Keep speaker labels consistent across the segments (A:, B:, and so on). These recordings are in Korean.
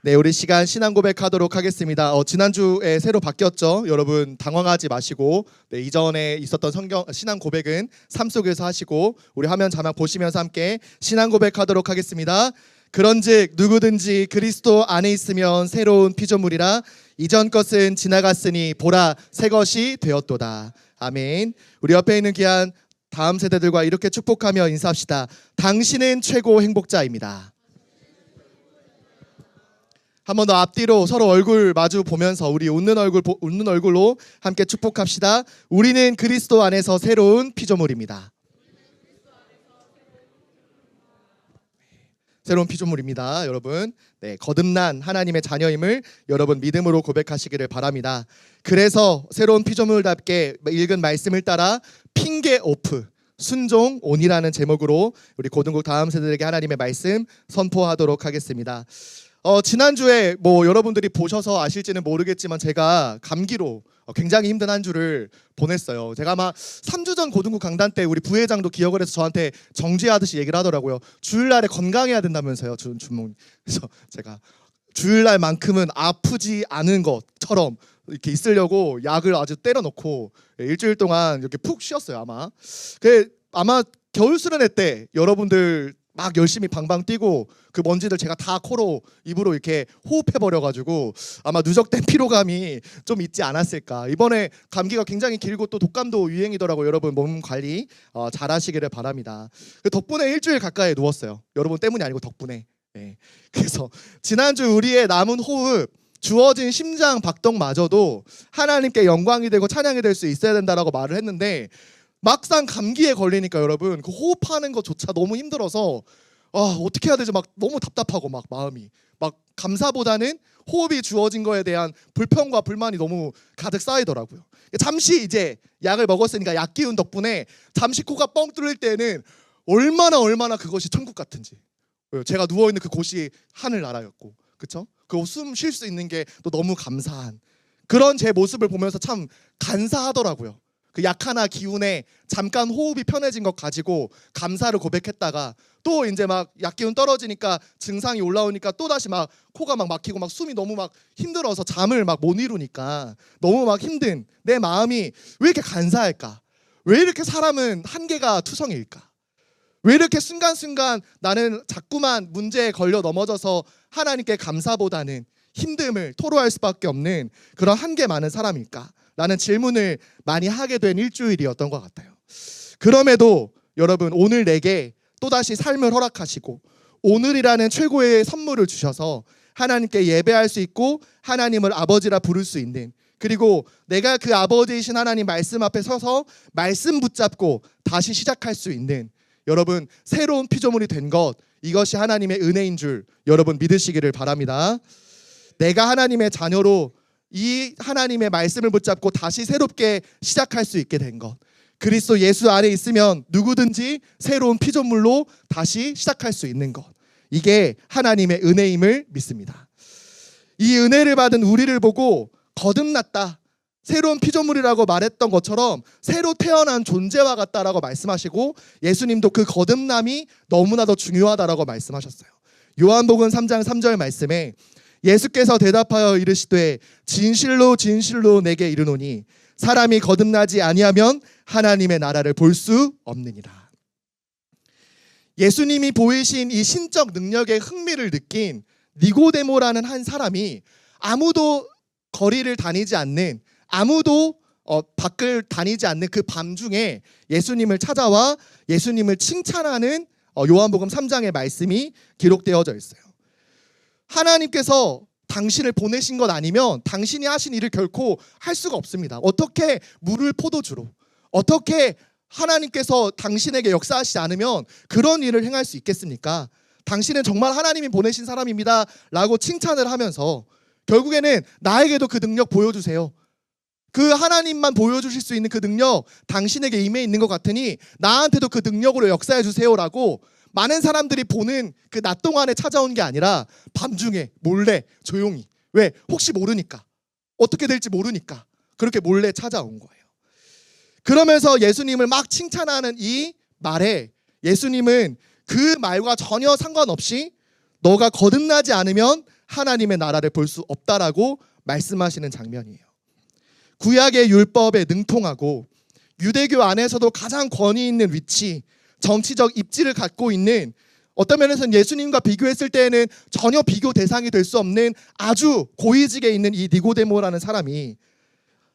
A: 네, 우리 시간 신앙 고백하도록 하겠습니다. 지난주에 새로 바뀌었죠. 여러분 당황하지 마시고 이전에 있었던 성경 신앙 고백은 삶 속에서 하시고 우리 화면 자막 보시면서 함께 신앙 고백하도록 하겠습니다. 그런즉 누구든지 그리스도 안에 있으면 새로운 피조물이라 이전 것은 지나갔으니 보라 새 것이 되었도다. 아멘. 우리 옆에 있는 귀한 다음 세대들과 이렇게 축복하며 인사합시다. 당신은 최고 행복자입니다. 한 번 더 앞뒤로 서로 얼굴 마주 보면서 우리 웃는 얼굴로 함께 축복합시다. 우리는 그리스도 안에서 새로운 피조물입니다. 새로운 피조물입니다, 여러분. 네, 거듭난 하나님의 자녀임을 여러분 믿음으로 고백하시기를 바랍니다. 그래서 새로운 피조물답게 읽은 말씀을 따라 핑계 오프 순종 온이라는 제목으로 우리 고등국 다음 세대에게 하나님의 말씀 선포하도록 하겠습니다. 지난주에 여러분들이 보셔서 아실지는 모르겠지만 제가 감기로 굉장히 힘든 한 주를 보냈어요. 제가 아마 3주 전 고등부 강단 때 우리 부회장도 기억을 해서 저한테 정지하듯이 얘기를 하더라고요. 주일날에 건강해야 된다면서요, 주몽. 그래서 제가 주일날만큼은 아프지 않은 것처럼 이렇게 있으려고 약을 아주 때려 넣고 일주일 동안 이렇게 푹 쉬었어요. 아마 겨울 수련회 때 여러분들 막 열심히 방방 뛰고 그 먼지들 제가 다 코로 입으로 이렇게 호흡해버려가지고 아마 누적된 피로감이 좀 있지 않았을까. 이번에 감기가 굉장히 길고 또 독감도 유행이더라고요. 여러분 몸 관리 잘 하시기를 바랍니다. 덕분에 일주일 가까이 누웠어요. 여러분 때문이 아니고 덕분에. 네. 그래서 지난주 우리의 남은 호흡 주어진 심장 박동마저도 하나님께 영광이 되고 찬양이 될 수 있어야 된다라고 말을 했는데 막상 감기에 걸리니까 여러분 그 호흡하는 것조차 너무 힘들어서 어떻게 해야 되지? 막 너무 답답하고 막 마음이 막 감사보다는 호흡이 주어진 거에 대한 불평과 불만이 너무 가득 쌓이더라고요. 잠시 이제 약을 먹었으니까 약 기운 덕분에 잠시 코가 뻥 뚫릴 때는 얼마나 그것이 천국 같은지. 제가 누워 있는 그곳이 하늘나라였고, 그렇죠? 그 숨 쉴 수 있는 게 또 너무 감사한 그런 제 모습을 보면서 참 간사하더라고요. 그 약 하나 기운에 잠깐 호흡이 편해진 것 가지고 감사를 고백했다가 또 이제 막 약 기운 떨어지니까 증상이 올라오니까 또 다시 막 코가 막 막히고 막 숨이 너무 막 힘들어서 잠을 막 못 이루니까 너무 막 힘든 내 마음이 왜 이렇게 간사할까? 왜 이렇게 사람은 한계가 투성일까? 왜 이렇게 순간순간 나는 자꾸만 문제에 걸려 넘어져서 하나님께 감사보다는 힘듦을 토로할 수밖에 없는 그런 한계 많은 사람일까? 라는 질문을 많이 하게 된 일주일이었던 것 같아요. 그럼에도 여러분 오늘 내게 또다시 삶을 허락하시고 오늘이라는 최고의 선물을 주셔서 하나님께 예배할 수 있고 하나님을 아버지라 부를 수 있는, 그리고 내가 그 아버지이신 하나님 말씀 앞에 서서 말씀 붙잡고 다시 시작할 수 있는 여러분 새로운 피조물이 된 것, 이것이 하나님의 은혜인 줄 여러분 믿으시기를 바랍니다. 내가 하나님의 자녀로 이 하나님의 말씀을 붙잡고 다시 새롭게 시작할 수 있게 된 것, 그리스도 예수 안에 있으면 누구든지 새로운 피조물로 다시 시작할 수 있는 것, 이게 하나님의 은혜임을 믿습니다. 이 은혜를 받은 우리를 보고 거듭났다, 새로운 피조물이라고 말했던 것처럼 새로 태어난 존재와 같다라고 말씀하시고 예수님도 그 거듭남이 너무나도 중요하다라고 말씀하셨어요. 요한복음 3장 3절 말씀에 예수께서 대답하여 이르시되 진실로 진실로 내게 이르노니 사람이 거듭나지 아니하면 하나님의 나라를 볼 수 없느니라. 예수님이 보이신 이 신적 능력의 흥미를 느낀 니고데모라는 한 사람이 아무도 거리를 다니지 않는, 아무도 밖을 다니지 않는 그 밤중에 예수님을 찾아와 예수님을 칭찬하는 요한복음 3장의 말씀이 기록되어져 있어요. 하나님께서 당신을 보내신 것 아니면 당신이 하신 일을 결코 할 수가 없습니다. 어떻게 물을 포도주로, 어떻게 하나님께서 당신에게 역사하시지 않으면 그런 일을 행할 수 있겠습니까? 당신은 정말 하나님이 보내신 사람입니다 라고 칭찬을 하면서 결국에는 나에게도 그 능력 보여주세요, 그 하나님만 보여주실 수 있는 그 능력 당신에게 임해 있는 것 같으니 나한테도 그 능력으로 역사해 주세요라고 많은 사람들이 보는 그 낮 동안에 찾아온 게 아니라 밤중에 몰래 조용히, 왜? 혹시 모르니까, 어떻게 될지 모르니까 그렇게 몰래 찾아온 거예요. 그러면서 예수님을 막 칭찬하는 이 말에 예수님은 그 말과 전혀 상관없이 너가 거듭나지 않으면 하나님의 나라를 볼 수 없다라고 말씀하시는 장면이에요. 구약의 율법에 능통하고 유대교 안에서도 가장 권위 있는 위치, 정치적 입지를 갖고 있는, 어떤 면에서는 예수님과 비교했을 때에는 전혀 비교 대상이 될 수 없는 아주 고위직에 있는 이 니고데모라는 사람이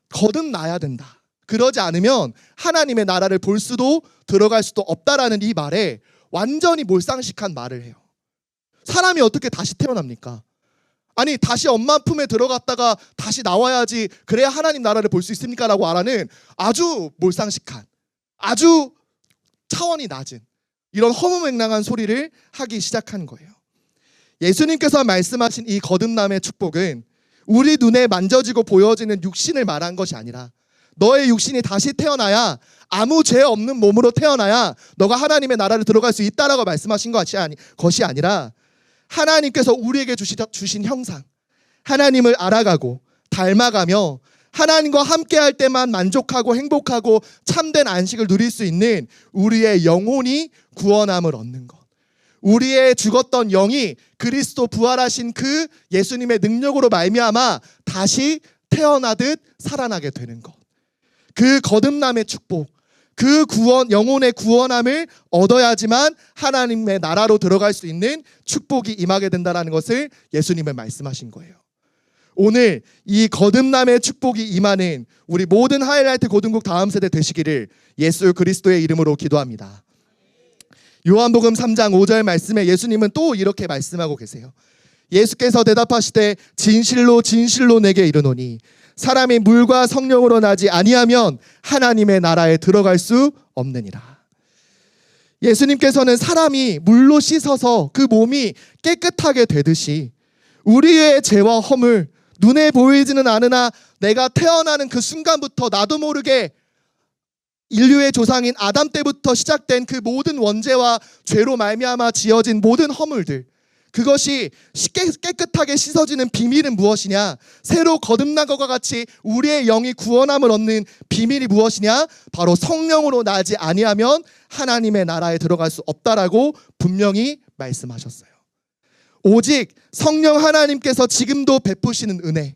A: 거듭나야 된다, 그러지 않으면 하나님의 나라를 볼 수도 들어갈 수도 없다라는 이 말에 완전히 몰상식한 말을 해요. 사람이 어떻게 다시 태어납니까? 아니, 다시 엄마 품에 들어갔다가 다시 나와야지 그래야 하나님 나라를 볼 수 있습니까? 라고 말하는 아주 몰상식한, 아주 차원이 낮은 이런 허무맹랑한 소리를 하기 시작한 거예요. 예수님께서 말씀하신 이 거듭남의 축복은 우리 눈에 만져지고 보여지는 육신을 말한 것이 아니라, 너의 육신이 다시 태어나야, 아무 죄 없는 몸으로 태어나야 너가 하나님의 나라를 들어갈 수 있다라고 말씀하신 것이 아니라, 하나님께서 우리에게 주신 형상, 하나님을 알아가고 닮아가며 하나님과 함께할 때만 만족하고 행복하고 참된 안식을 누릴 수 있는 우리의 영혼이 구원함을 얻는 것, 우리의 죽었던 영이 그리스도 부활하신 그 예수님의 능력으로 말미암아 다시 태어나듯 살아나게 되는 것, 그 거듭남의 축복, 그 구원, 영혼의 구원함을 얻어야지만 하나님의 나라로 들어갈 수 있는 축복이 임하게 된다는 것을 예수님은 말씀하신 거예요. 오늘 이 거듭남의 축복이 임하는 우리 모든 하이라이트 고등국 다음 세대 되시기를 예수 그리스도의 이름으로 기도합니다. 요한복음 3장 5절 말씀에 예수님은 또 이렇게 말씀하고 계세요. 예수께서 대답하시되 진실로 진실로 내게 이르노니 사람이 물과 성령으로 나지 아니하면 하나님의 나라에 들어갈 수 없느니라. 예수님께서는 사람이 물로 씻어서 그 몸이 깨끗하게 되듯이 우리의 죄와 허물, 눈에 보이지는 않으나 내가 태어나는 그 순간부터 나도 모르게 인류의 조상인 아담 때부터 시작된 그 모든 원죄와 죄로 말미암아 지어진 모든 허물들, 그것이 깨끗하게 씻어지는 비밀은 무엇이냐? 새로 거듭난 것과 같이 우리의 영이 구원함을 얻는 비밀이 무엇이냐? 바로 성령으로 나지 아니하면 하나님의 나라에 들어갈 수 없다라고 분명히 말씀하셨어요. 오직 성령 하나님께서 지금도 베푸시는 은혜,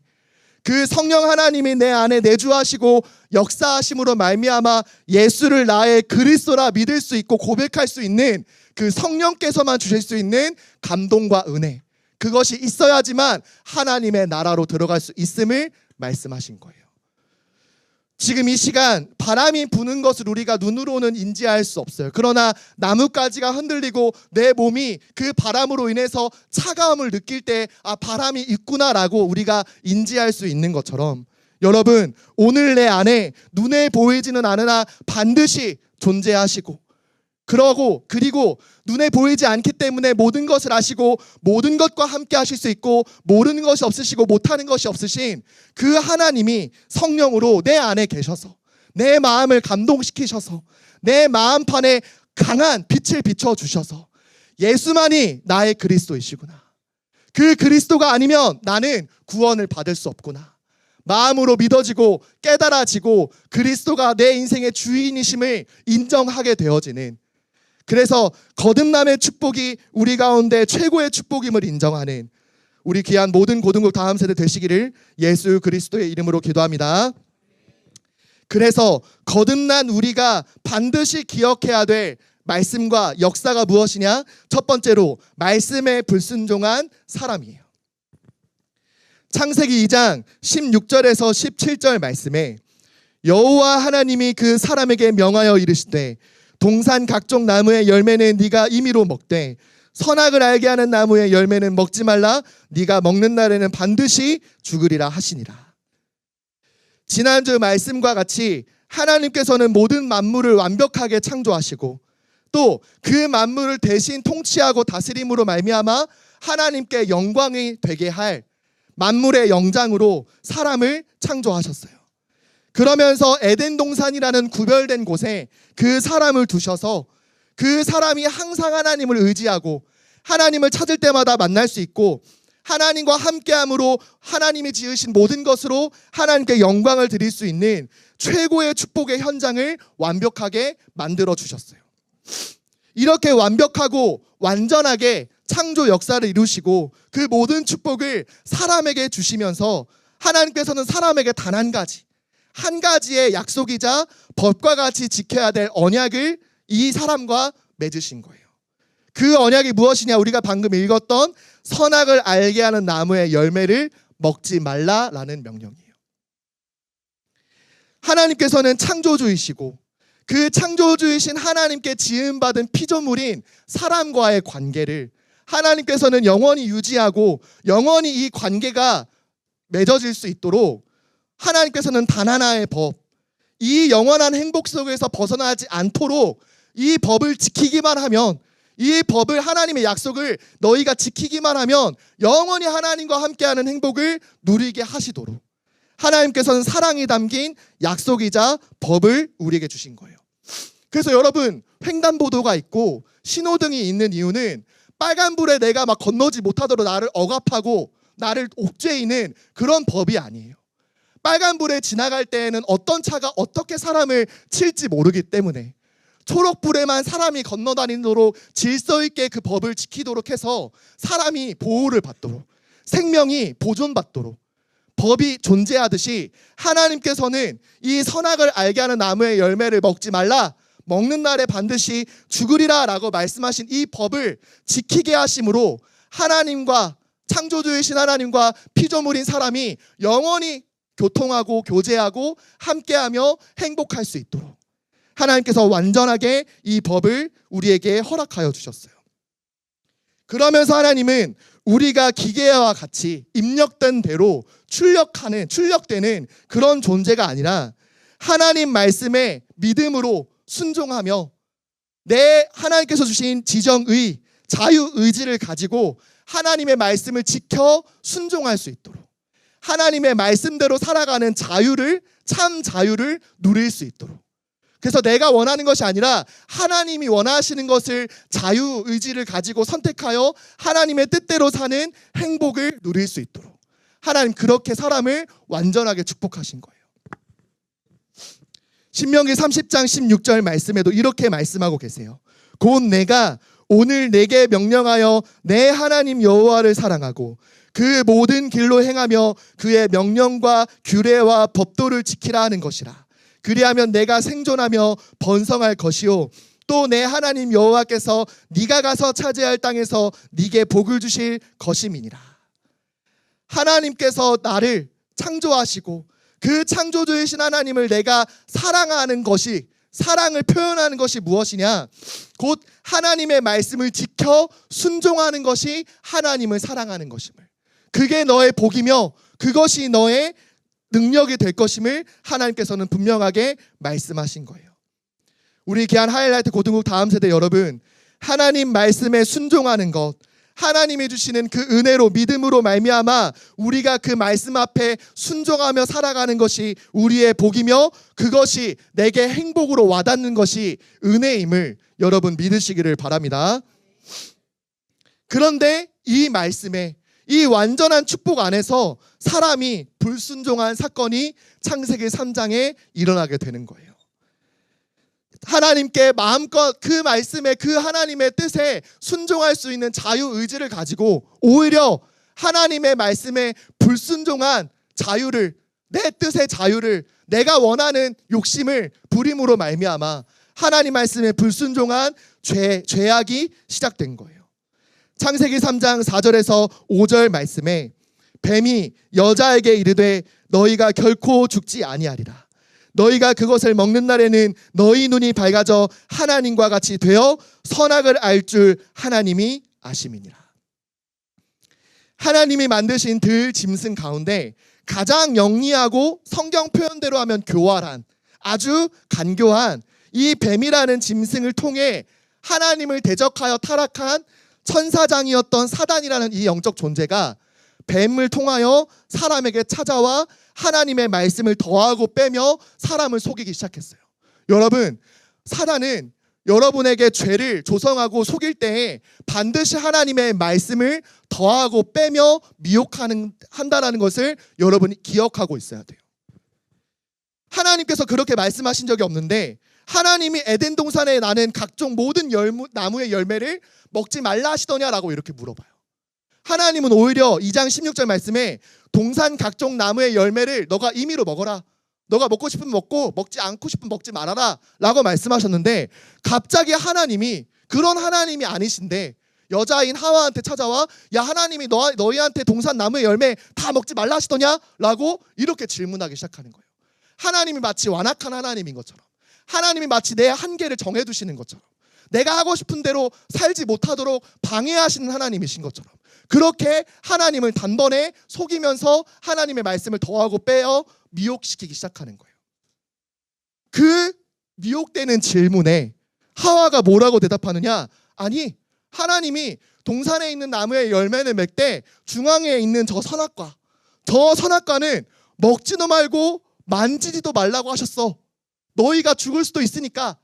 A: 그 성령 하나님이 내 안에 내주하시고 역사하심으로 말미암아 예수를 나의 그리스도라 믿을 수 있고 고백할 수 있는 그 성령께서만 주실 수 있는 감동과 은혜, 그것이 있어야지만 하나님의 나라로 들어갈 수 있음을 말씀하신 거예요. 지금 이 시간 바람이 부는 것을 우리가 눈으로는 인지할 수 없어요. 그러나 나뭇가지가 흔들리고 내 몸이 그 바람으로 인해서 차가움을 느낄 때 바람이 있구나라고 우리가 인지할 수 있는 것처럼, 여러분, 오늘 내 안에 눈에 보이지는 않으나 반드시 존재하시고, 그리고 눈에 보이지 않기 때문에 모든 것을 아시고 모든 것과 함께 하실 수 있고 모르는 것이 없으시고 못하는 것이 없으신 그 하나님이 성령으로 내 안에 계셔서 내 마음을 감동시키셔서 내 마음판에 강한 빛을 비춰주셔서 예수만이 나의 그리스도이시구나, 그 그리스도가 아니면 나는 구원을 받을 수 없구나, 마음으로 믿어지고 깨달아지고 그리스도가 내 인생의 주인이심을 인정하게 되어지는, 그래서 거듭남의 축복이 우리 가운데 최고의 축복임을 인정하는 우리 귀한 모든 고등국 다음 세대 되시기를 예수 그리스도의 이름으로 기도합니다. 그래서 거듭난 우리가 반드시 기억해야 될 말씀과 역사가 무엇이냐? 첫 번째로 말씀에 불순종한 사람이에요. 창세기 2장 16절에서 17절 말씀에 여호와 하나님이 그 사람에게 명하여 이르시되 동산 각종 나무의 열매는 네가 임의로 먹되 선악을 알게 하는 나무의 열매는 먹지 말라, 네가 먹는 날에는 반드시 죽으리라 하시니라. 지난주 말씀과 같이 하나님께서는 모든 만물을 완벽하게 창조하시고 또 그 만물을 대신 통치하고 다스림으로 말미암아 하나님께 영광이 되게 할 만물의 영장으로 사람을 창조하셨어요. 그러면서 에덴 동산이라는 구별된 곳에 그 사람을 두셔서 그 사람이 항상 하나님을 의지하고 하나님을 찾을 때마다 만날 수 있고 하나님과 함께함으로 하나님이 지으신 모든 것으로 하나님께 영광을 드릴 수 있는 최고의 축복의 현장을 완벽하게 만들어 주셨어요. 이렇게 완벽하고 완전하게 창조 역사를 이루시고 그 모든 축복을 사람에게 주시면서 하나님께서는 사람에게 단 한 가지의 약속이자 법과 같이 지켜야 될 언약을 이 사람과 맺으신 거예요. 그 언약이 무엇이냐? 우리가 방금 읽었던 선악을 알게 하는 나무의 열매를 먹지 말라라는 명령이에요. 하나님께서는 창조주이시고 그 창조주이신 하나님께 지음받은 피조물인 사람과의 관계를 하나님께서는 영원히 유지하고 영원히 이 관계가 맺어질 수 있도록 하나님께서는 단 하나의 법, 이 영원한 행복 속에서 벗어나지 않도록 이 법을 지키기만 하면, 이 법을, 하나님의 약속을 너희가 지키기만 하면 영원히 하나님과 함께하는 행복을 누리게 하시도록 하나님께서는 사랑이 담긴 약속이자 법을 우리에게 주신 거예요. 그래서 여러분, 횡단보도가 있고 신호등이 있는 이유는 빨간불에 내가 막 건너지 못하도록 나를 억압하고 나를 옥죄이는 그런 법이 아니에요. 빨간불에 지나갈 때에는 어떤 차가 어떻게 사람을 칠지 모르기 때문에 초록불에만 사람이 건너다니도록 질서 있게 그 법을 지키도록 해서 사람이 보호를 받도록, 생명이 보존받도록 법이 존재하듯이 하나님께서는 이 선악을 알게 하는 나무의 열매를 먹지 말라, 먹는 날에 반드시 죽으리라 라고 말씀하신 이 법을 지키게 하심으로 하나님과, 창조주이신 하나님과 피조물인 사람이 영원히 교통하고 교제하고 함께하며 행복할 수 있도록 하나님께서 완전하게 이 법을 우리에게 허락하여 주셨어요. 그러면서 하나님은 우리가 기계와 같이 입력된 대로 출력되는 그런 존재가 아니라 하나님 말씀에 믿음으로 순종하며 내 하나님께서 주신 지정의, 자유의지를 가지고 하나님의 말씀을 지켜 순종할 수 있도록 하나님의 말씀대로 살아가는 자유를, 참 자유를 누릴 수 있도록, 그래서 내가 원하는 것이 아니라 하나님이 원하시는 것을 자유의지를 가지고 선택하여 하나님의 뜻대로 사는 행복을 누릴 수 있도록 하나님 그렇게 사람을 완전하게 축복하신 거예요. 신명기 30장 16절 말씀에도 이렇게 말씀하고 계세요. 곧 내가 오늘 내게 명령하여 내 하나님 여호와를 사랑하고 그 모든 길로 행하며 그의 명령과 규례와 법도를 지키라 하는 것이라. 그리하면 내가 생존하며 번성할 것이요 또 내 하나님 여호와께서 네가 가서 차지할 땅에서 네게 복을 주실 것임이니라. 하나님께서 나를 창조하시고 그 창조주이신 하나님을 내가 사랑하는 것이, 사랑을 표현하는 것이 무엇이냐? 곧 하나님의 말씀을 지켜 순종하는 것이 하나님을 사랑하는 것임을, 그게 너의 복이며 그것이 너의 능력이 될 것임을 하나님께서는 분명하게 말씀하신 거예요. 우리 귀한 하이라이트 고등국 다음 세대 여러분, 하나님 말씀에 순종하는 것, 하나님이 주시는 그 은혜로 믿음으로 말미암아 우리가 그 말씀 앞에 순종하며 살아가는 것이 우리의 복이며 그것이 내게 행복으로 와닿는 것이 은혜임을 여러분 믿으시기를 바랍니다. 그런데 이 말씀에, 이 완전한 축복 안에서 사람이 불순종한 사건이 창세기 3장에 일어나게 되는 거예요. 하나님께 마음껏 그 말씀에, 그 하나님의 뜻에 순종할 수 있는 자유의지를 가지고 오히려 하나님의 말씀에 불순종한 자유를, 내 뜻의 자유를, 내가 원하는 욕심을 부림으로 말미암아 하나님 말씀에 불순종한 죄악이 시작된 거예요. 창세기 3장 4절에서 5절 말씀에 뱀이 여자에게 이르되 너희가 결코 죽지 아니하리라. 너희가 그것을 먹는 날에는 너희 눈이 밝아져 하나님과 같이 되어 선악을 알 줄 하나님이 아심이니라. 하나님이 만드신 들 짐승 가운데 가장 영리하고 성경 표현대로 하면 교활한, 아주 간교한 이 뱀이라는 짐승을 통해 하나님을 대적하여 타락한 천사장이었던 사단이라는 이 영적 존재가 뱀을 통하여 사람에게 찾아와 하나님의 말씀을 더하고 빼며 사람을 속이기 시작했어요. 여러분, 사단은 여러분에게 죄를 조성하고 속일 때에 반드시 하나님의 말씀을 더하고 빼며 한다는 것을 여러분이 기억하고 있어야 돼요. 하나님께서 그렇게 말씀하신 적이 없는데 하나님이 에덴 동산에 나는 각종 모든 나무의 열매를 먹지 말라 하시더냐라고 이렇게 물어봐요. 하나님은 오히려 2장 16절 말씀에 동산 각종 나무의 열매를 너가 임의로 먹어라. 너가 먹고 싶으면 먹고 먹지 않고 싶으면 먹지 말아라 라고 말씀하셨는데, 갑자기 하나님이 그런 하나님이 아니신데 여자인 하와한테 찾아와 야 하나님이 너희한테 동산 나무의 열매 다 먹지 말라 하시더냐? 라고 이렇게 질문하기 시작하는 거예요. 하나님이 마치 완악한 하나님인 것처럼, 하나님이 마치 내 한계를 정해두시는 것처럼, 내가 하고 싶은 대로 살지 못하도록 방해하시는 하나님이신 것처럼, 그렇게 하나님을 단번에 속이면서 하나님의 말씀을 더하고 빼어 미혹시키기 시작하는 거예요. 그 미혹되는 질문에 하와가 뭐라고 대답하느냐? 아니, 하나님이 동산에 있는 나무의 열매를 맺되 중앙에 있는 저 선악과는 먹지도 말고 만지지도 말라고 하셨어. 너희가 죽을 수도 있으니까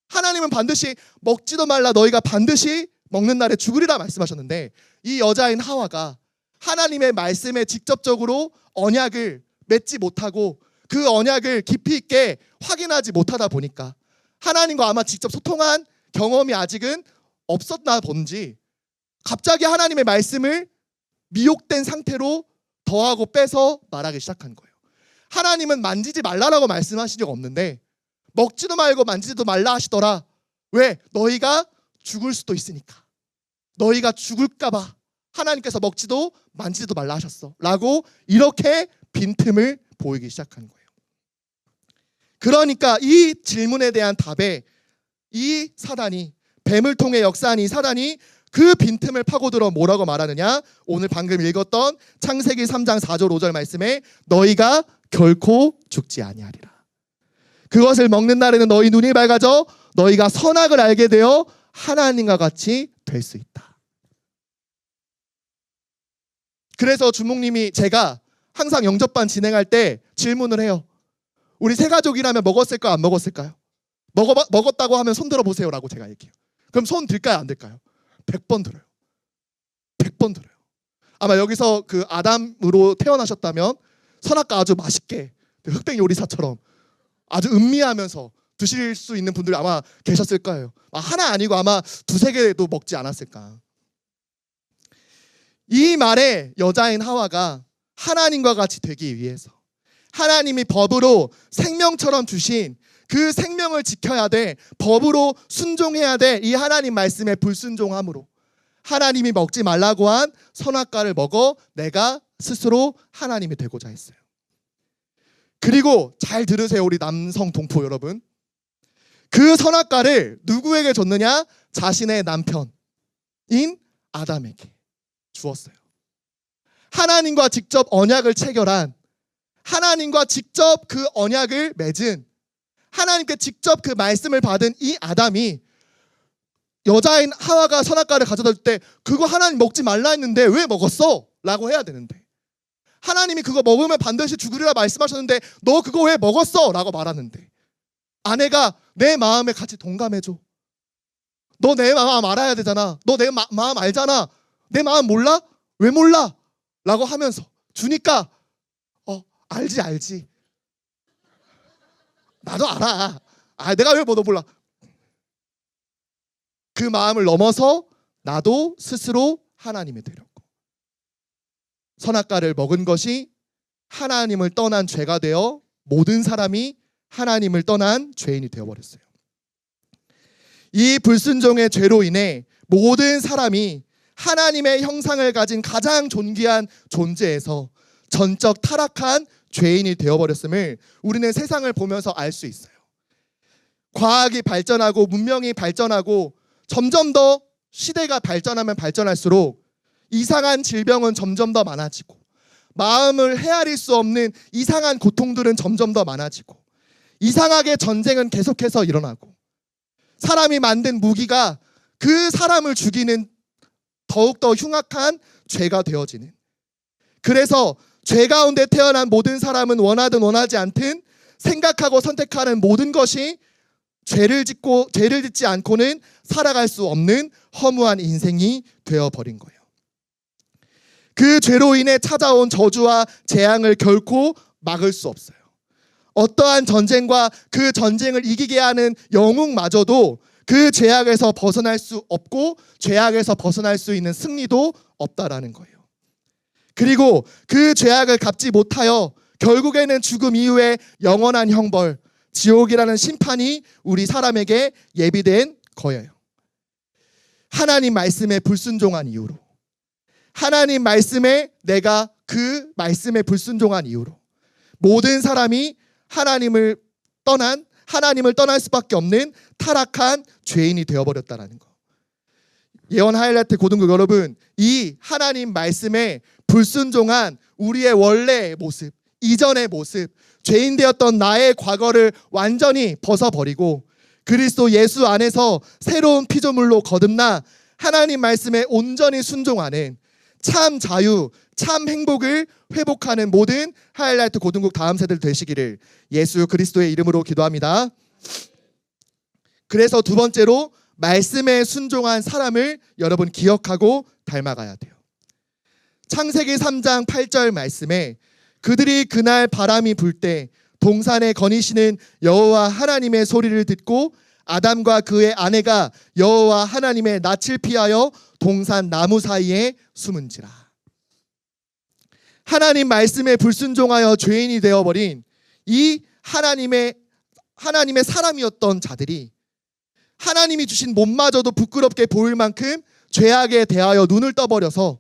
A: 하나님은 반드시 먹지도 말라, 너희가 반드시 먹는 날에 죽으리라 말씀하셨는데, 이 여자인 하와가 하나님의 말씀에 직접적으로 언약을 맺지 못하고 그 언약을 깊이 있게 확인하지 못하다 보니까 하나님과 아마 직접 소통한 경험이 아직은 없었나 본지 갑자기 하나님의 말씀을 미혹된 상태로 더하고 빼서 말하기 시작한 거예요. 하나님은 만지지 말라라고 말씀하신 적 없는데 먹지도 말고 만지지도 말라 하시더라. 왜? 너희가 죽을 수도 있으니까. 너희가 죽을까 봐 하나님께서 먹지도 만지지도 말라 하셨어 라고 이렇게 빈틈을 보이기 시작한 거예요. 그러니까 이 질문에 대한 답에 이 사단이, 뱀을 통해 역사한 이 사단이 그 빈틈을 파고들어 뭐라고 말하느냐? 오늘 방금 읽었던 창세기 3장 4절 5절 말씀에 너희가 결코 죽지 아니하리라. 그것을 먹는 날에는 너희 눈이 밝아져 너희가 선악을 알게 되어 하나님과 같이 될 수 있다. 그래서 주목님이 제가 항상 영접반 진행할 때 질문을 해요. 우리 세 가족이라면 먹었을까요? 안 먹었을까요? 먹었다고 하면 손 들어보세요 라고 제가 얘기해요. 그럼 손 들까요? 안 들까요? 100번 들어요. 100번 들어요. 아마 여기서 그 아담으로 태어나셨다면 선악과 아주 맛있게 흑백 요리사처럼 아주 음미하면서 드실 수 있는 분들이 아마 계셨을 거예요. 하나 아니고 아마 두세 개도 먹지 않았을까. 이 말에 여자인 하와가 하나님과 같이 되기 위해서 하나님이 법으로 생명처럼 주신 그 생명을 지켜야 돼, 법으로 순종해야 돼, 이 하나님 말씀에 불순종함으로 하나님이 먹지 말라고 한 선악과를 먹어 내가 스스로 하나님이 되고자 했어요. 그리고 잘 들으세요, 우리 남성 동포 여러분. 그 선악과를 누구에게 줬느냐? 자신의 남편인 아담에게 주었어요. 하나님과 직접 언약을 체결한, 하나님과 직접 그 언약을 맺은, 하나님께 직접 그 말씀을 받은 이 아담이 여자인 하와가 선악과를 가져다 줄 때 그거 하나님 먹지 말라 했는데 왜 먹었어? 라고 해야 되는데, 하나님이 그거 먹으면 반드시 죽으리라 말씀하셨는데 너 그거 왜 먹었어? 라고 말하는데, 아내가 내 마음에 같이 동감해줘. 너 내 마음 알아야 되잖아. 너 내 마음 알잖아. 내 마음 몰라? 왜 몰라? 라고 하면서 주니까 알지. 나도 알아. 내가 왜 너 몰라? 그 마음을 넘어서 나도 스스로 하나님이 되려고. 선악과를 먹은 것이 하나님을 떠난 죄가 되어 모든 사람이 하나님을 떠난 죄인이 되어버렸어요. 이 불순종의 죄로 인해 모든 사람이 하나님의 형상을 가진 가장 존귀한 존재에서 전적 타락한 죄인이 되어버렸음을 우리는 세상을 보면서 알 수 있어요. 과학이 발전하고 문명이 발전하고 점점 더 시대가 발전하면 발전할수록 이상한 질병은 점점 더 많아지고 마음을 헤아릴 수 없는 이상한 고통들은 점점 더 많아지고 이상하게 전쟁은 계속해서 일어나고 사람이 만든 무기가 그 사람을 죽이는 더욱더 흉악한 죄가 되어지는, 그래서 죄 가운데 태어난 모든 사람은 원하든 원하지 않든 생각하고 선택하는 모든 것이 죄를 짓지 않고는 살아갈 수 없는 허무한 인생이 되어버린 거예요. 그 죄로 인해 찾아온 저주와 재앙을 결코 막을 수 없어요. 어떠한 전쟁과 그 전쟁을 이기게 하는 영웅마저도 그 죄악에서 벗어날 수 없고 죄악에서 벗어날 수 있는 승리도 없다라는 거예요. 그리고 그 죄악을 갚지 못하여 결국에는 죽음 이후에 영원한 형벌, 지옥이라는 심판이 우리 사람에게 예비된 거예요. 하나님 말씀에 불순종한 이유로, 하나님 말씀에 내가 그 말씀에 불순종한 이유로 모든 사람이 하나님을 떠날 수밖에 없는 타락한 죄인이 되어버렸다는 거. 예원 하이라이트 고등부 여러분, 이 하나님 말씀에 불순종한 우리의 원래의 모습, 이전의 모습, 죄인 되었던 나의 과거를 완전히 벗어버리고 그리스도 예수 안에서 새로운 피조물로 거듭나 하나님 말씀에 온전히 순종하는 참 자유, 참 행복을 회복하는 모든 하이라이트 고등국 다음 세대들 되시기를 예수 그리스도의 이름으로 기도합니다. 그래서 두 번째로 말씀에 순종한 사람을 여러분 기억하고 닮아가야 돼요. 창세기 3장 8절 말씀에 그들이 그날 바람이 불 때 동산에 거니시는 여호와 하나님의 소리를 듣고 아담과 그의 아내가 여호와 하나님의 낯을 피하여 동산 나무 사이에 숨은지라. 하나님 말씀에 불순종하여 죄인이 되어버린 이 하나님의 사람이었던 자들이 하나님이 주신 몸마저도 부끄럽게 보일 만큼 죄악에 대하여 눈을 떠버려서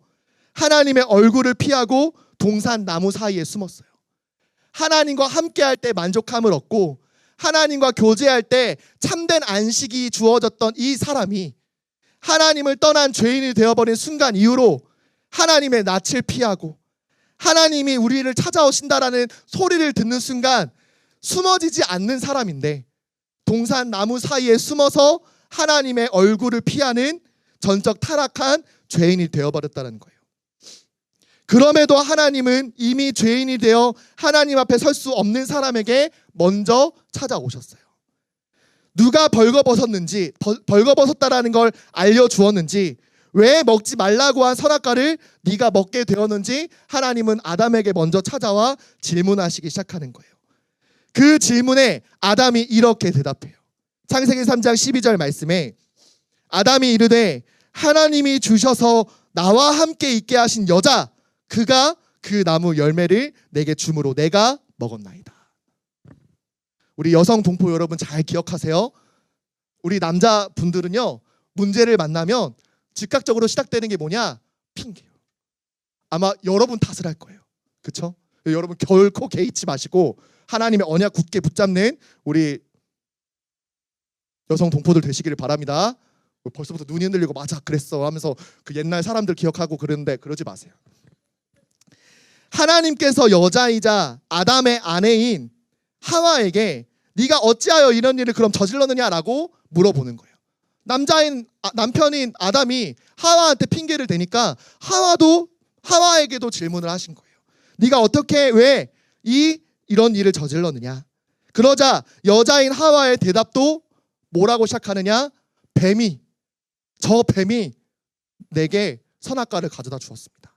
A: 하나님의 얼굴을 피하고 동산 나무 사이에 숨었어요. 하나님과 함께할 때 만족함을 얻고 하나님과 교제할 때 참된 안식이 주어졌던 이 사람이 하나님을 떠난 죄인이 되어버린 순간 이후로 하나님의 낯을 피하고 하나님이 우리를 찾아오신다라는 소리를 듣는 순간 숨어지지 않는 사람인데 동산 나무 사이에 숨어서 하나님의 얼굴을 피하는 전적 타락한 죄인이 되어버렸다는 거예요. 그럼에도 하나님은 이미 죄인이 되어 하나님 앞에 설 수 없는 사람에게 먼저 찾아오셨어요. 누가 벌거벗었다라는 걸 알려주었는지, 왜 먹지 말라고 한 선악과를 네가 먹게 되었는지 하나님은 아담에게 먼저 찾아와 질문하시기 시작하는 거예요. 그 질문에 아담이 이렇게 대답해요. 창세기 3장 12절 말씀에 아담이 이르되 하나님이 주셔서 나와 함께 있게 하신 여자 그가 그 나무 열매를 내게 주므로 내가 먹었나이다. 우리 여성 동포 여러분 잘 기억하세요. 우리 남자분들은요, 문제를 만나면 즉각적으로 시작되는 게 뭐냐? 핑계요. 아마 여러분 탓을 할 거예요. 그렇죠? 여러분 결코 개의치 마시고 하나님의 언약 굳게 붙잡는 우리 여성 동포들 되시기를 바랍니다. 벌써부터 눈이 흔들리고 맞아 그랬어 하면서 그 옛날 사람들 기억하고 그러는데 그러지 마세요. 하나님께서 여자이자 아담의 아내인 하와에게 네가 어찌하여 이런 일을 그럼 저질렀느냐라고 물어보는 거예요. 남편인 아담이 하와한테 핑계를 대니까 하와에게도 질문을 하신 거예요. 네가 어떻게 왜 이런 일을 저질렀느냐. 그러자 여자인 하와의 대답도 뭐라고 시작하느냐? 저 뱀이 내게 선악과를 가져다 주었습니다.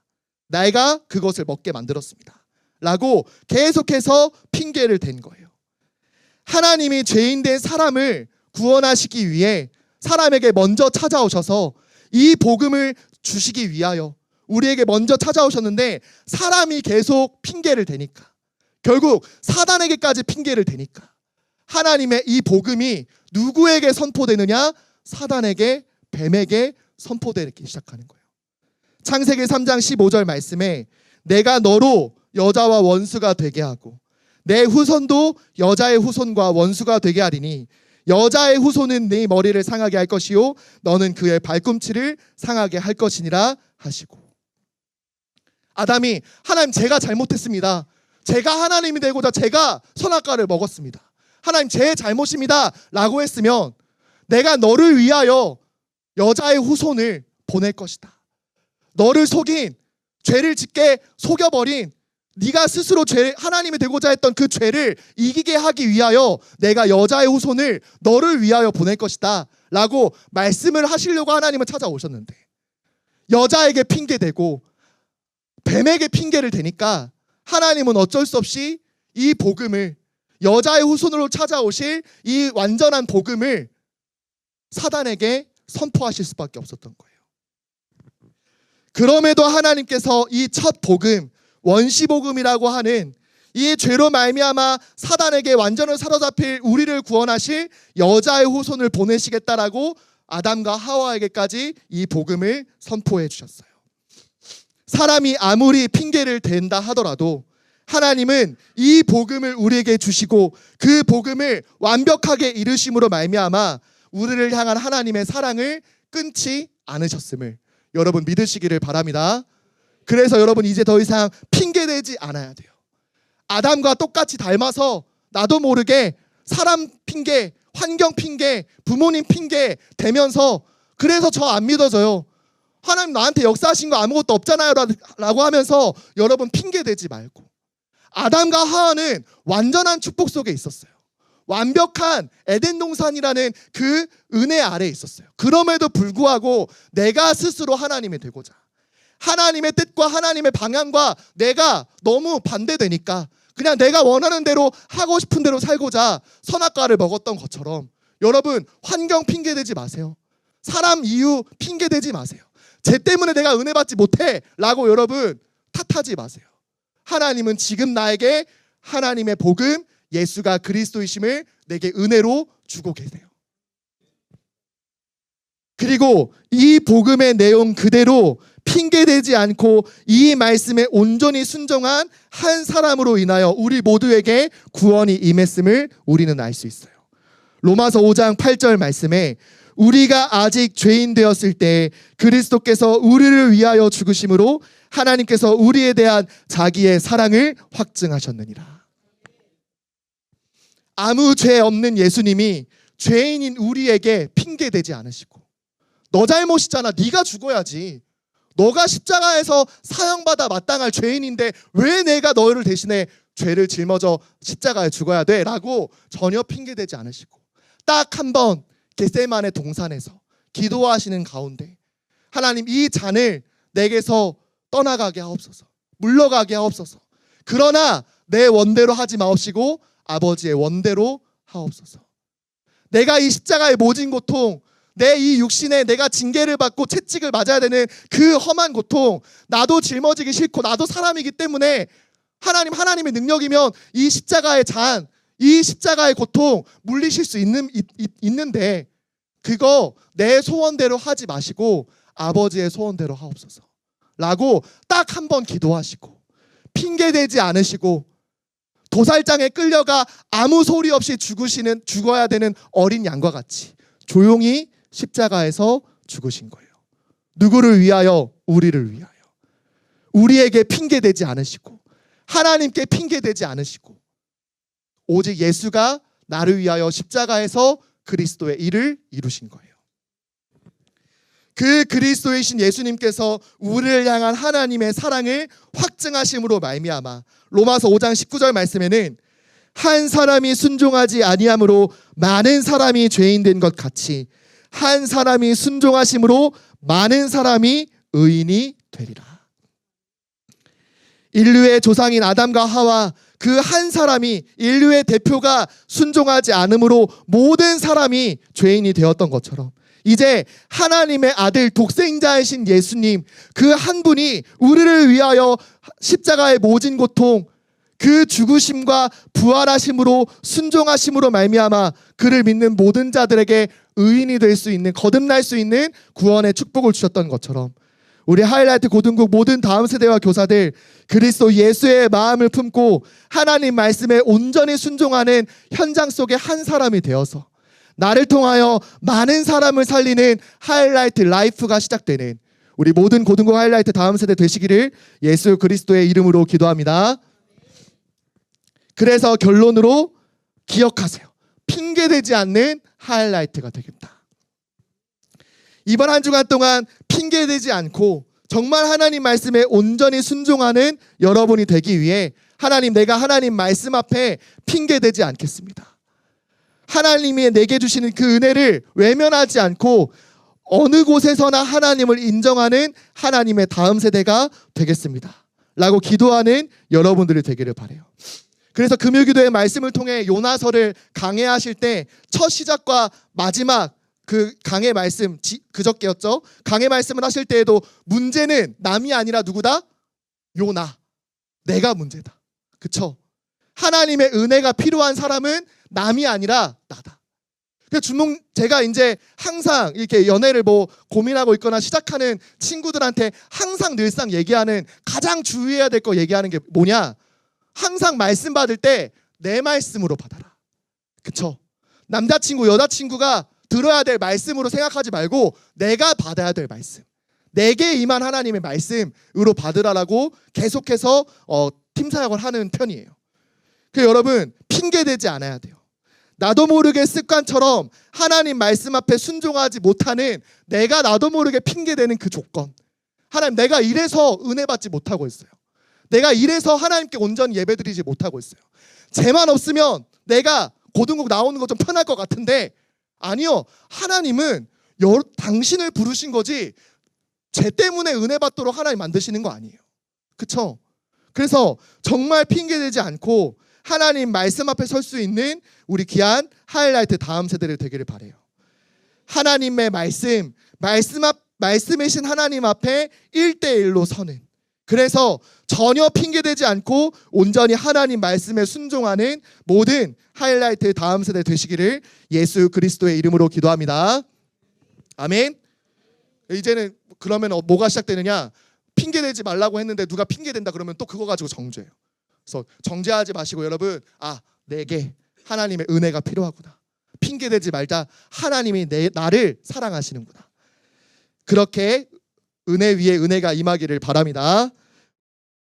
A: 내가 그것을 먹게 만들었습니다. 라고 계속해서 핑계를 댄 거예요. 하나님이 죄인된 사람을 구원하시기 위해 사람에게 먼저 찾아오셔서 이 복음을 주시기 위하여 우리에게 먼저 찾아오셨는데 사람이 계속 핑계를 대니까 결국 사단에게까지 핑계를 대니까 하나님의 이 복음이 누구에게 선포되느냐? 사단에게, 뱀에게 선포되기 시작하는 거예요. 창세기 3장 15절 말씀에 내가 너로 여자와 원수가 되게 하고 내 후손도 여자의 후손과 원수가 되게 하리니 여자의 후손은 네 머리를 상하게 할 것이요 너는 그의 발꿈치를 상하게 할 것이니라 하시고, 아담이 하나님 제가 잘못했습니다. 제가 하나님이 되고자 제가 선악과를 먹었습니다. 하나님 제 잘못입니다 라고 했으면 내가 너를 위하여 여자의 후손을 보낼 것이다. 너를 속인, 죄를 짓게 속여버린 네가 스스로 하나님이 되고자 했던 그 죄를 이기게 하기 위하여 내가 여자의 후손을 너를 위하여 보낼 것이다 라고 말씀을 하시려고 하나님은 찾아오셨는데 여자에게 핑계대고 뱀에게 핑계를 대니까 하나님은 어쩔 수 없이 이 복음을 여자의 후손으로 찾아오실 이 완전한 복음을 사단에게 선포하실 수밖에 없었던 거예요. 그럼에도 하나님께서 이 첫 복음, 원시복음이라고 하는 이 죄로 말미암아 사단에게 완전히 사로잡힐 우리를 구원하실 여자의 후손을 보내시겠다라고 아담과 하와에게까지 이 복음을 선포해 주셨어요. 사람이 아무리 핑계를 댄다 하더라도 하나님은 이 복음을 우리에게 주시고 그 복음을 완벽하게 이루심으로 말미암아 우리를 향한 하나님의 사랑을 끊지 않으셨음을 여러분 믿으시기를 바랍니다. 그래서 여러분 이제 더 이상 핑계대지 않아야 돼요. 아담과 똑같이 닮아서 나도 모르게 사람 핑계, 환경 핑계, 부모님 핑계 대면서 그래서 저 안 믿어져요. 하나님 나한테 역사하신 거 아무것도 없잖아요 라고 하면서 여러분 핑계대지 말고, 아담과 하와는 완전한 축복 속에 있었어요. 완벽한 에덴 동산이라는 그 은혜 아래에 있었어요. 그럼에도 불구하고 내가 스스로 하나님이 되고자, 하나님의 뜻과 하나님의 방향과 내가 너무 반대되니까 그냥 내가 원하는 대로 하고 싶은 대로 살고자 선악과를 먹었던 것처럼 여러분 환경 핑계대지 마세요. 사람 이유 핑계대지 마세요. 쟤 때문에 내가 은혜 받지 못해 라고 여러분 탓하지 마세요. 하나님은 지금 나에게 하나님의 복음, 예수가 그리스도이심을 내게 은혜로 주고 계세요. 그리고 이 복음의 내용 그대로 핑계대지 않고 이 말씀에 온전히 순종한 한 사람으로 인하여 우리 모두에게 구원이 임했음을 우리는 알 수 있어요. 로마서 5장 8절 말씀에 우리가 아직 죄인 되었을 때 그리스도께서 우리를 위하여 죽으심으로 하나님께서 우리에 대한 자기의 사랑을 확증하셨느니라. 아무 죄 없는 예수님이 죄인인 우리에게 핑계대지 않으시고, 너 잘못이잖아, 네가 죽어야지, 너가 십자가에서 사형받아 마땅할 죄인인데 왜 내가 너를 대신에 죄를 짊어져 십자가에 죽어야 돼? 라고 전혀 핑계대지 않으시고, 딱 한 번 겟세마네 동산에서 기도하시는 가운데 하나님 이 잔을 내게서 떠나가게 하옵소서, 물러가게 하옵소서, 그러나 내 원대로 하지 마옵시고 아버지의 원대로 하옵소서. 내가 이 십자가의 모진 고통, 내 이 육신에 내가 징계를 받고 채찍을 맞아야 되는 그 험한 고통, 나도 짊어지기 싫고 나도 사람이기 때문에 하나님의 능력이면 이 십자가의 잔, 이 십자가의 고통 물리실 수 있는데 그거 내 소원대로 하지 마시고 아버지의 소원대로 하옵소서 라고 딱 한 번 기도하시고 핑계대지 않으시고 도살장에 끌려가 아무 소리 없이 죽어야 되는 어린 양과 같이 조용히 십자가에서 죽으신 거예요. 누구를 위하여? 우리를 위하여. 우리에게 핑계대지 않으시고 하나님께 핑계대지 않으시고 오직 예수가 나를 위하여 십자가에서 그리스도의 일을 이루신 거예요. 그 그리스도이신 예수님께서 우리를 향한 하나님의 사랑을 확증하심으로 말미암아 로마서 5장 19절 말씀에는 한 사람이 순종하지 아니함으로 많은 사람이 죄인 된 것 같이 한 사람이 순종하심으로 많은 사람이 의인이 되리라. 인류의 조상인 아담과 하와 그 한 사람이, 인류의 대표가 순종하지 않음으로 모든 사람이 죄인이 되었던 것처럼 이제 하나님의 아들 독생자이신 예수님 그 한 분이 우리를 위하여 십자가의 모진 고통, 그 죽으심과 부활하심으로 순종하심으로 말미암아 그를 믿는 모든 자들에게 의인이 될 수 있는, 거듭날 수 있는 구원의 축복을 주셨던 것처럼 우리 하이라이트 고등국 모든 다음 세대와 교사들 그리스도 예수의 마음을 품고 하나님 말씀에 온전히 순종하는 현장 속의 한 사람이 되어서 나를 통하여 많은 사람을 살리는 하이라이트 라이프가 시작되는 우리 모든 고등국 하이라이트 다음 세대 되시기를 예수 그리스도의 이름으로 기도합니다. 그래서 결론으로 기억하세요. 핑계대지 않는 하이라이트가 되겠다. 이번 한 주간 동안 핑계대지 않고 정말 하나님 말씀에 온전히 순종하는 여러분이 되기 위해 하나님, 내가 하나님 말씀 앞에 핑계대지 않겠습니다. 하나님이 내게 주시는 그 은혜를 외면하지 않고 어느 곳에서나 하나님을 인정하는 하나님의 다음 세대가 되겠습니다 라고 기도하는 여러분들이 되기를 바라요. 그래서 금요기도의 말씀을 통해 요나서를 강해하실 때 첫 시작과 마지막 그 강해 말씀 그저께였죠. 강해 말씀을 하실 때에도 문제는 남이 아니라 누구다? 요나. 내가 문제다. 그쵸? 하나님의 은혜가 필요한 사람은 남이 아니라 나다. 그래서 제가 이제 항상 이렇게 연애를 뭐 고민하고 있거나 시작하는 친구들한테 항상 늘상 얘기하는 가장 주의해야 될 거 얘기하는 게 뭐냐? 항상 말씀 받을 때 내 말씀으로 받아라. 그쵸? 남자친구, 여자친구가 들어야 될 말씀으로 생각하지 말고 내가 받아야 될 말씀. 내게 임한 하나님의 말씀으로 받으라라고 계속해서 팀 사역을 하는 편이에요. 그래서 여러분 핑계대지 않아야 돼요. 나도 모르게 습관처럼 하나님 말씀 앞에 순종하지 못하는 내가 나도 모르게 핑계대는 그 조건. 하나님 내가 이래서 은혜 받지 못하고 있어요. 내가 이래서 하나님께 온전히 예배드리지 못하고 있어요. 쟤만 없으면 내가 고등국 나오는 거 좀 편할 것 같은데 아니요. 하나님은 당신을 부르신 거지 쟤 때문에 은혜 받도록 하나님 만드시는 거 아니에요. 그쵸? 그래서 정말 핑계대지 않고 하나님 말씀 앞에 설 수 있는 우리 귀한 하이라이트 다음 세대를 되기를 바라요. 하나님의 말씀이신 하나님 앞에 1대1로 서는, 그래서 전혀 핑계대지 않고 온전히 하나님 말씀에 순종하는 모든 하이라이트 다음 세대 되시기를 예수 그리스도의 이름으로 기도합니다. 아멘. 이제는 그러면 뭐가 시작되느냐? 핑계대지 말라고 했는데 누가 핑계댄다 그러면 또 그거 가지고 정죄해요. 그래서 정죄하지 마시고 여러분, 내게 하나님의 은혜가 필요하구나. 핑계대지 말자. 하나님이 나를 사랑하시는구나. 그렇게 은혜 위에 은혜가 임하기를 바랍니다.